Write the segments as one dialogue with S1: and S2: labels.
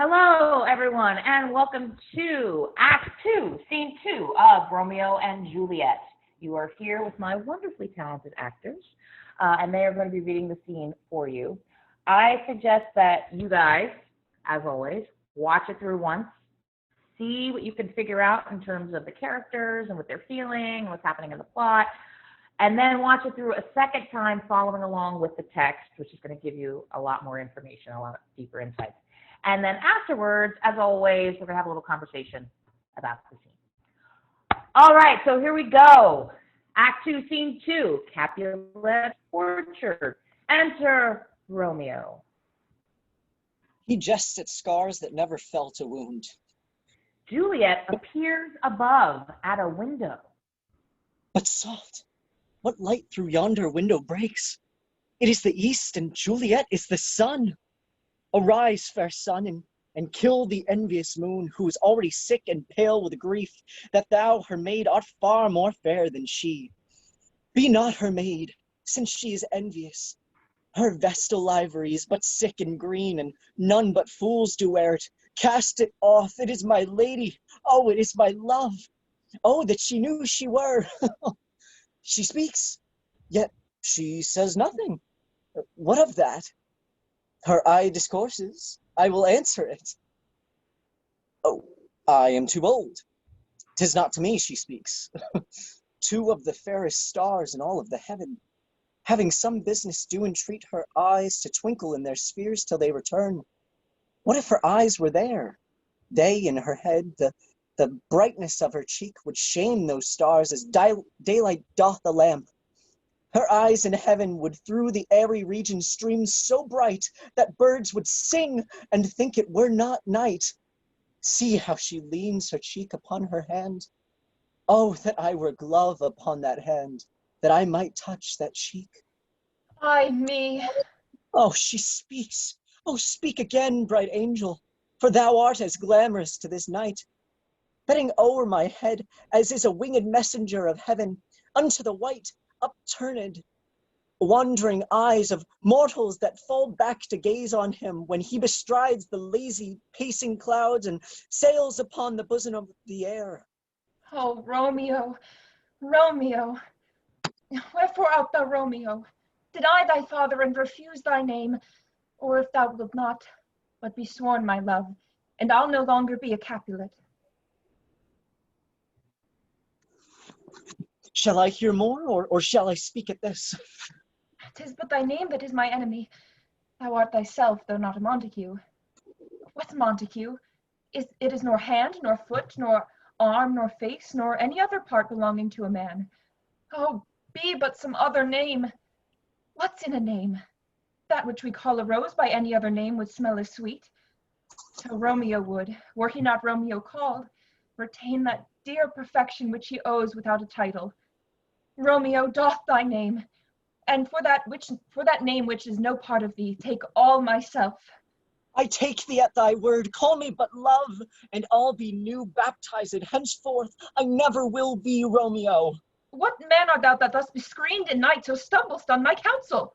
S1: Hello, everyone, and welcome to Act Two, Scene Two of Romeo and Juliet. You are here with my wonderfully talented actors, and they are going to be reading the scene for you. I suggest that you guys, as always, watch it through once, see what you can figure out in terms of the characters and what they're feeling, what's happening in the plot, and then watch it through a second time, following along with the text, which is going to give you a lot more information, a lot deeper insights. And then afterwards, as always, we're going to have a little conversation about the scene. All right, so here we go. Act 2, Scene 2, Capulet Orchard. Enter Romeo.
S2: He jests at scars that never felt a wound.
S1: Juliet appears above at a window.
S2: But soft, what light through yonder window breaks? It is the east, and Juliet is the sun. Arise, fair sun, and kill the envious moon, who is already sick and pale with grief, that thou, her maid, art far more fair than she. Be not her maid, since she is envious. Her vestal livery is but sick and green, and none but fools do wear it. Cast it off, it is my lady. Oh, it is my love. Oh, that she knew she were. She speaks, yet she says nothing. What of that? Her eye discourses, I will answer it. Oh, I am too bold. 'Tis not to me she speaks. Two of the fairest stars in all of the heaven, having some business, do entreat her eyes to twinkle in their spheres till they return. What if her eyes were there? They in her head, the brightness of her cheek would shame those stars as daylight doth the lamp. Her eyes in heaven would through the airy region stream so bright that birds would sing and think it were not night. See how she leans her cheek upon her hand. Oh, that I were glove upon that hand, that I might touch that cheek.
S3: Ay me.
S2: Oh, she speaks. Oh, speak again, bright angel, for thou art as glamorous to this night. Bending o'er my head, as is a winged messenger of heaven, unto the white, upturned, wandering eyes of mortals that fall back to gaze on him when he bestrides the lazy, pacing clouds and sails upon the bosom of the air.
S3: Oh, Romeo, Romeo. Wherefore art thou Romeo? Did I thy father and refuse thy name? Or if thou wilt not, but be sworn my love, and I'll no longer be a Capulet.
S2: Shall I hear more, or shall I speak at this?
S3: 'Tis but thy name that is my enemy. Thou art thyself, though not a Montague. What's Montague? It is nor hand, nor foot, nor arm, nor face, nor any other part belonging to a man. Oh, be but some other name. What's in a name? That which we call a rose by any other name would smell as sweet. So Romeo would, were he not Romeo called, retain that dear perfection which he owes without a title. Romeo, doff thy name, and for that name which is no part of thee, take all myself.
S2: I take thee at thy word, call me but love, and I'll be new baptized. Henceforth I never will be Romeo.
S3: What man art thou that thus bescreened in night so stumblest on my counsel?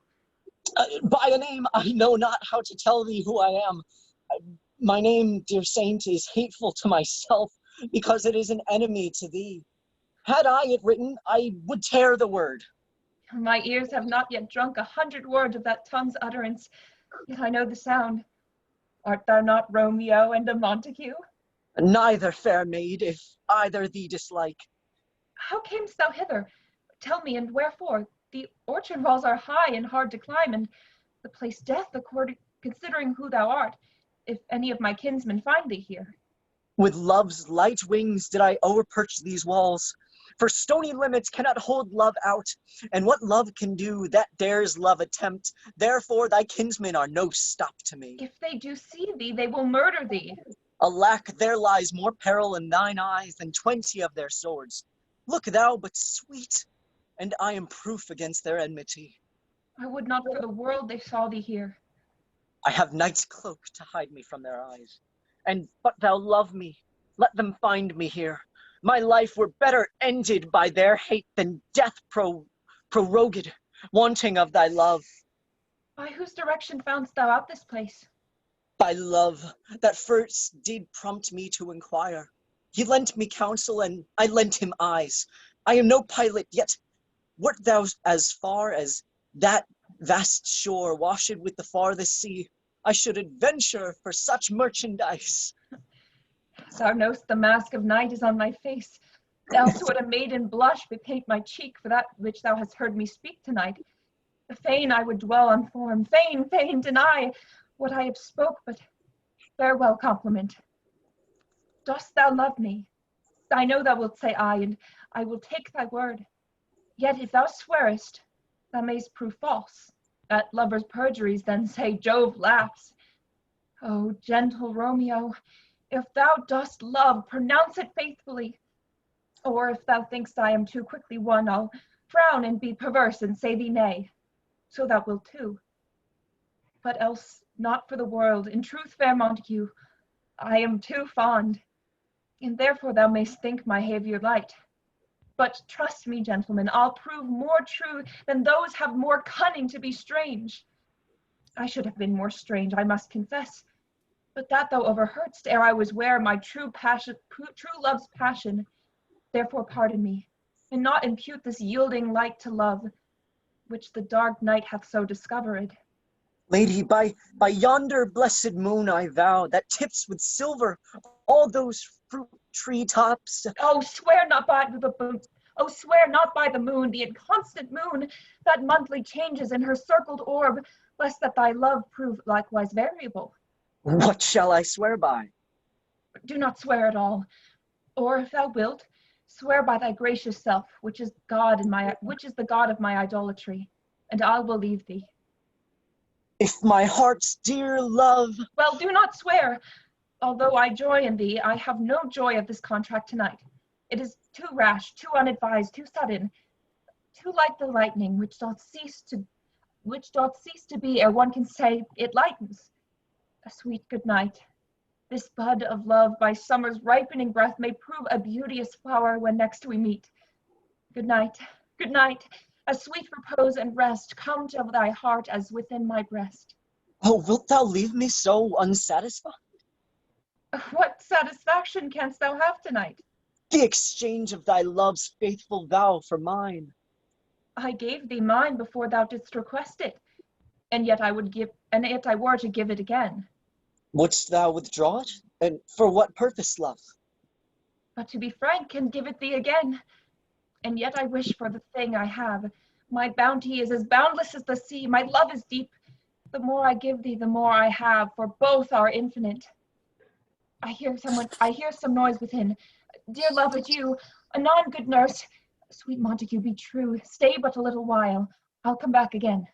S2: By a name I know not how to tell thee who I am. My name, dear saint, is hateful to myself, because it is an enemy to thee. Had I it written, I would tear the word.
S3: My ears have not yet drunk 100 words of that tongue's utterance, yet I know the sound. Art thou not Romeo and a Montague?
S2: Neither, fair maid, if either thee dislike.
S3: How camest thou hither? Tell me, and wherefore? The orchard walls are high and hard to climb, and the place death, considering who thou art, if any of my kinsmen find thee here.
S2: With love's light wings did I overperch these walls, for stony limits cannot hold love out, and what love can do, that dares love attempt. Therefore thy kinsmen are no stop to me.
S3: If they do see thee, they will murder thee.
S2: Alack, there lies more peril in thine eyes than 20 of their swords. Look thou but sweet, and I am proof against their enmity.
S3: I would not for the world they saw thee here.
S2: I have night's cloak to hide me from their eyes. And but thou love me, let them find me here. My life were better ended by their hate than death prorogued, wanting of thy love.
S3: By whose direction foundst thou out this place?
S2: By love, that first did prompt me to inquire. He lent me counsel, and I lent him eyes. I am no pilot, yet wert thou as far as that vast shore, washed with the farthest sea, I should adventure for such merchandise.
S3: Thou know'st the mask of night is on my face. Else would a maiden blush bepaint my cheek for that which thou hast heard me speak tonight. Fain I would dwell on form, fain deny what I have spoke, but farewell compliment. Dost thou love me? I know thou wilt say aye, and I will take thy word. Yet if thou swearest, thou mayst prove false. At lovers' perjuries then say Jove laughs. O gentle Romeo, if thou dost love, pronounce it faithfully. Or if thou think'st I am too quickly won, I'll frown and be perverse and say thee nay. So thou wilt too. But else, not for the world. In truth, fair Montague, I am too fond, and therefore thou mayst think my behaviour light. But trust me, gentlemen, I'll prove more true than those have more cunning to be strange. I should have been more strange, I must confess, but that thou overheardst ere I was ware my true love's passion. Therefore pardon me, and not impute this yielding light to love, which the dark night hath so discovered.
S2: Lady, by yonder blessed moon I vow, that tips with silver all those fruit tree tops.
S3: Oh, swear not by the moon, the inconstant moon, that monthly changes in her circled orb, lest that thy love prove likewise variable.
S2: What shall I swear by?
S3: Do not swear at all, or if thou wilt, swear by thy gracious self, which is the God of my idolatry, and I'll believe thee.
S2: If my heart's dear love...
S3: Well, do not swear. Although I joy in thee, I have no joy of this contract tonight. It is too rash, too unadvised, too sudden, too like the lightning, which doth cease to be ere one can say it lightens. A sweet good night. This bud of love by summer's ripening breath may prove a beauteous flower when next we meet. Good night, good night. A sweet repose and rest come to thy heart as within my breast.
S2: Oh, wilt thou leave me so unsatisfied?
S3: What satisfaction canst thou have tonight?
S2: The exchange of thy love's faithful vow for mine.
S3: I gave thee mine before thou didst request it, and yet I were to give it again.
S2: Wouldst thou withdraw it? And for what purpose, love?
S3: But to be frank, and give it thee again. And yet I wish for the thing I have. My bounty is as boundless as the sea. My love is deep. The more I give thee, the more I have, for both are infinite. I hear some noise within. Dear love, adieu. Anon, good nurse. Sweet Montague, be true. Stay but a little while. I'll come back again.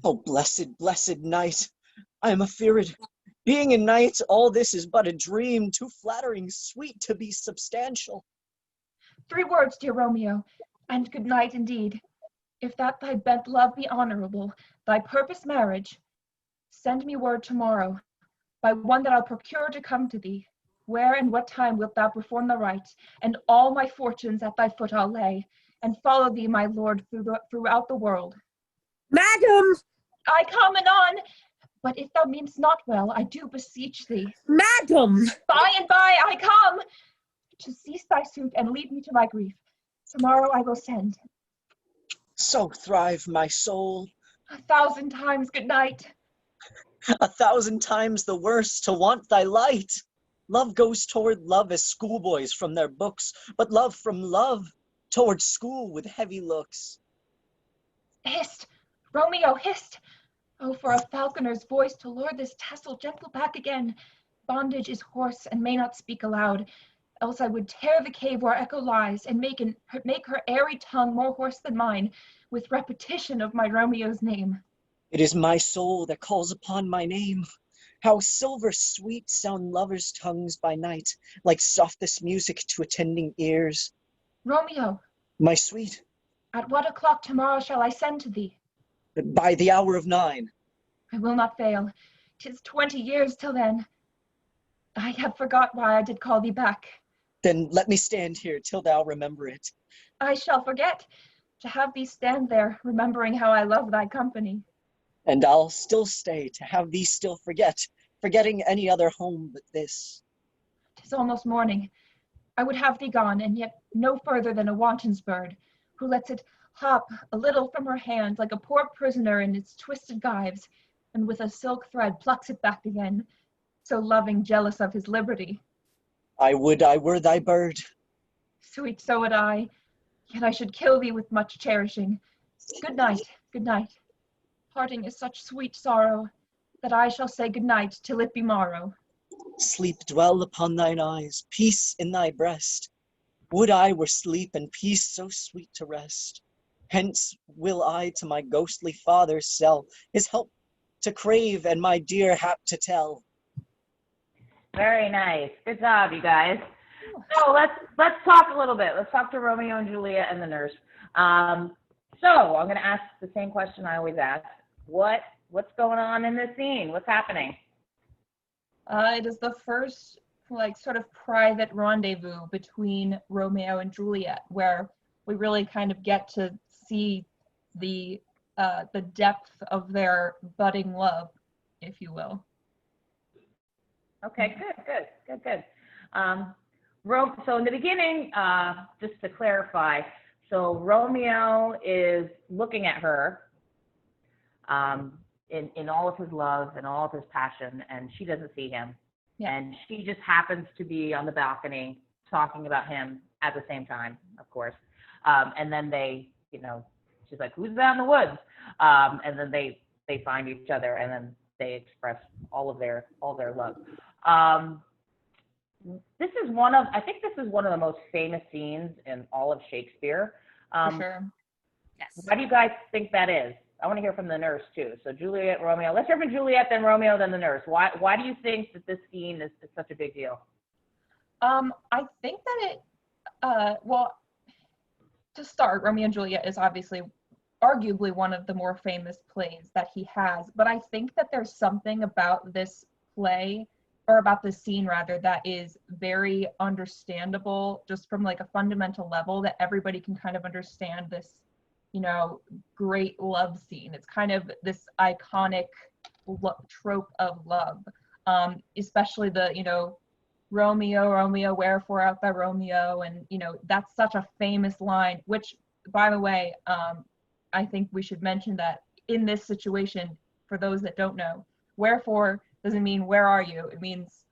S2: Oh, blessed night. I am afeared. Being a knight, all this is but a dream, too flattering, sweet to be substantial.
S3: 3 words, dear Romeo, and good night indeed. If that thy bent love be honorable, thy purpose marriage, send me word tomorrow, by one that I'll procure to come to thee. Where and what time wilt thou perform the rite, and all my fortunes at thy foot I'll lay, and follow thee, my lord, throughout the world.
S4: Madam!
S3: I come anon, but if thou meanest not well, I do beseech thee.
S4: Madam!
S3: By and by I come, to cease thy suit and leave me to my grief. Tomorrow I will send.
S2: So thrive my soul.
S3: 1,000 times good night.
S2: 1,000 times the worse to want thy light. Love goes toward love as schoolboys from their books, but love from love toward school with heavy looks.
S3: Hist, Romeo, hist! Oh, for a falconer's voice to lure this tassel gentle back again. Bondage is hoarse and may not speak aloud, else I would tear the cave where echo lies, and make her airy tongue more hoarse than mine, with repetition of my Romeo's name.
S2: It is my soul that calls upon my name. How silver sweet sound lovers' tongues by night, like softest music to attending ears.
S3: Romeo,
S2: My sweet,
S3: at what o'clock tomorrow shall I send to thee?
S2: by the hour of 9.
S3: I will not fail. 'Tis 20 years till then. I have forgot why I did call thee back.
S2: Then let me stand here till thou remember it.
S3: I shall forget, to have thee stand there, remembering how I love thy company.
S2: And I'll still stay to have thee still forget forgetting any other home but this.
S3: 'Tis almost morning. I would have thee gone, and yet no further than a wanton's bird, who lets it hop a little from her hand like a poor prisoner in its twisted gyves, and with a silk thread plucks it back again, so loving, jealous of his liberty.
S2: I would I were thy bird.
S3: Sweet, so would I, yet I should kill thee with much cherishing. Good night, good night. Parting is such sweet sorrow, that I shall say good night till it be morrow.
S2: Sleep dwell upon thine eyes, peace in thy breast. Would I were sleep and peace so sweet to rest. Hence will I to my ghostly father sell his help to crave and my dear hap to tell.
S1: Very nice. Good job, you guys. So let's talk a little bit. Let's talk to Romeo and Juliet and the nurse. So I'm going to ask the same question I always ask. What's going on in this scene? What's happening?
S3: It is the first, like, sort of private rendezvous between Romeo and Juliet, where we really kind of get to see the depth of their budding love, if you will.
S1: Okay, good. So in the beginning, just to clarify, so Romeo is looking at her in all of his love and all of his passion, and she doesn't see him.
S3: Yeah.
S1: And she just happens to be on the balcony talking about him at the same time, of course. And then they, she's like, "Who's that in the woods?" And then they find each other, and then they express all their love. I think this is one of the most famous scenes in all of Shakespeare.
S3: For sure.
S4: Yes.
S1: Why do you guys think that is? I want to hear from the nurse too. So Juliet, Romeo. Let's hear from Juliet, then Romeo, then the nurse. Why do you think that this scene is such a big deal?
S3: I think that well, to start, Romeo and Juliet is obviously arguably one of the more famous plays that he has, but I think that there's something about this play, or about this scene rather, that is very understandable just from like a fundamental level, that everybody can kind of understand this, great love scene. It's kind of this iconic trope of love, especially the, Romeo, Romeo, wherefore art thou, Romeo? And, that's such a famous line, which, by the way, I think we should mention that in this situation, for those that don't know, wherefore doesn't mean where are you? It means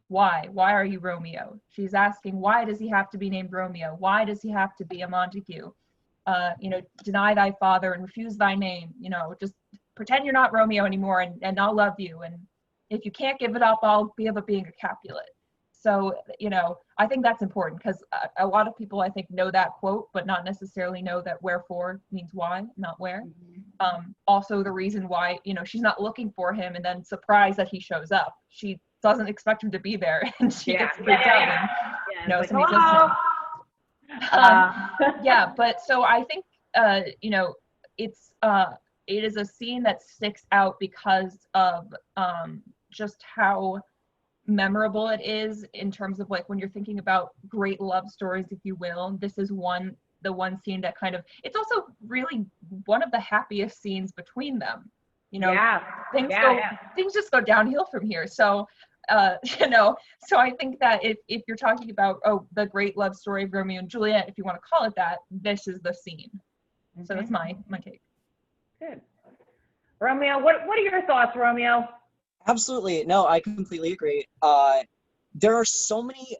S3: why? Why are you Romeo? She's asking, why does he have to be named Romeo? Why does he have to be a Montague? Deny thy father and refuse thy name. Just pretend you're not Romeo anymore, and I'll love you. And if you can't give it up, I'll be able being a Capulet. So, I think that's important, because a lot of people, I think, know that quote, but not necessarily know that wherefore means why, not where.
S1: Mm-hmm.
S3: Also, the reason why, she's not looking for him and then surprised that he shows up. She doesn't expect him to be there, and she gets freaked out and knows he's listening. Yeah, but so I think, it is a scene that sticks out because of just how memorable it is in terms of, like, when you're thinking about great love stories, if you will. This is the one scene that kind of, it's also really one of the happiest scenes between them. Things just go downhill from here. So so I think that if you're talking about the great love story of Romeo and Juliet, if you want to call it that, this is the scene. So that's my take.
S1: Good. Romeo, what are your thoughts, Romeo?
S2: Absolutely. No, I completely agree. There are so many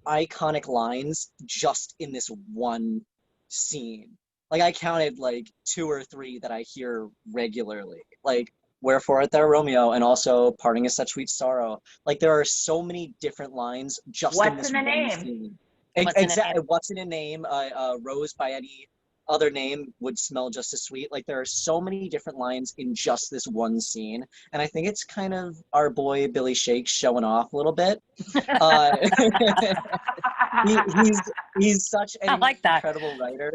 S2: iconic lines just in this one scene. Like, I counted like 2 or 3 that I hear regularly. Like, wherefore art thou, Romeo, and also parting is such sweet sorrow. Like, there are so many different lines just in this one scene. Exactly. What's in a name? Rose by any other name would smell just as sweet. Like, there are so many different lines in just this one scene, and I think it's kind of our boy Billy Shakes showing off a little bit. He's such an incredible writer.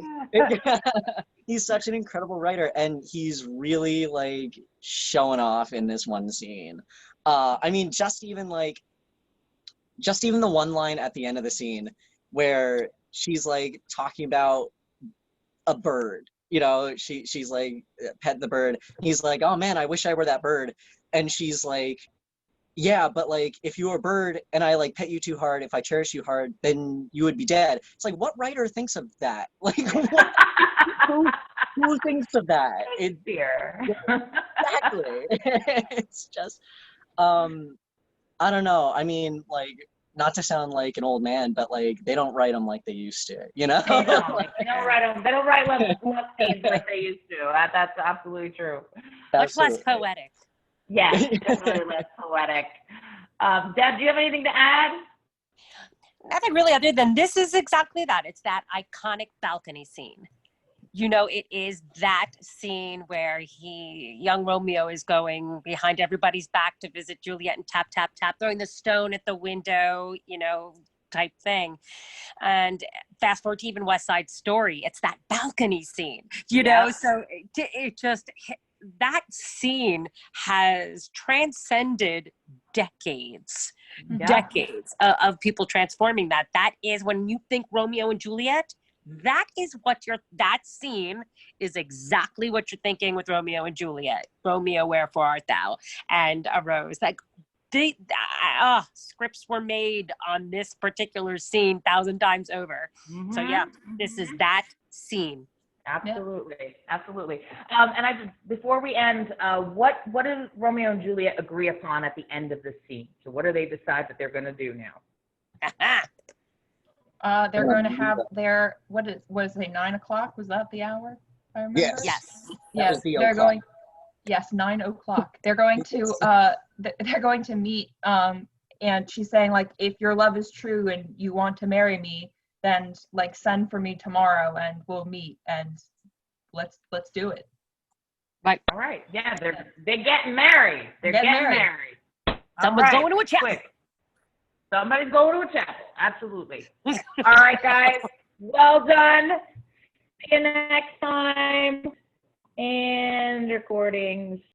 S2: He's such an incredible writer, and he's really like showing off in this one scene. I mean, just even the one line at the end of the scene where she's like talking about a bird, she's like, pet the bird. He's like, oh man, I wish I were that bird. And she's like, yeah, but like if you were a bird and I like pet you too hard, if I cherish you hard, then you would be dead. It's like, what writer thinks of that? Like, what, who, who thinks of that?
S1: Shakespeare.
S2: Exactly. It's just, I don't know. I mean, like, not to sound like an old man, but like they don't write them like they used to, you know?
S1: They don't. They don't write them. They don't write love scenes like they used to. That's absolutely true.
S5: Much less
S2: Absolutely.
S5: poetic.
S1: Yes, definitely less poetic. Deb, do you have anything to add?
S5: Nothing really other than this is exactly that. It's that iconic balcony scene. You know, it is that scene where young Romeo is going behind everybody's back to visit Juliet and tap, tap, tap, throwing the stone at the window, you know, type thing. And fast forward to even West Side Story, it's that balcony scene, you know? So it just, that scene has transcended decades of people transforming that. That is when you think Romeo and Juliet, that scene is exactly what you're thinking with Romeo and Juliet. Romeo, wherefore art thou? And a rose. Like, scripts were made on this particular scene 1,000 times over.
S1: Mm-hmm.
S5: So yeah, this is that scene.
S1: Absolutely, absolutely. And before we end, what does Romeo and Juliet agree upon at the end of the scene? So what do they decide that they're going to do now?
S3: They're going to have their, what is it, 9 o'clock? Was that the hour? If I remember?
S5: Yes.
S3: Yes, they're going, yes, 9 o'clock. They're going to meet, and she's saying, like, if your love is true and you want to marry me, then like send for me tomorrow and we'll meet and let's do it.
S5: Right.
S1: All right. Yeah, they're getting married. They're getting married.
S5: Someone's going to a chapel.
S1: Quick. Somebody's going to a chapel. Absolutely. All right, guys. Well done. See you next time. And recordings.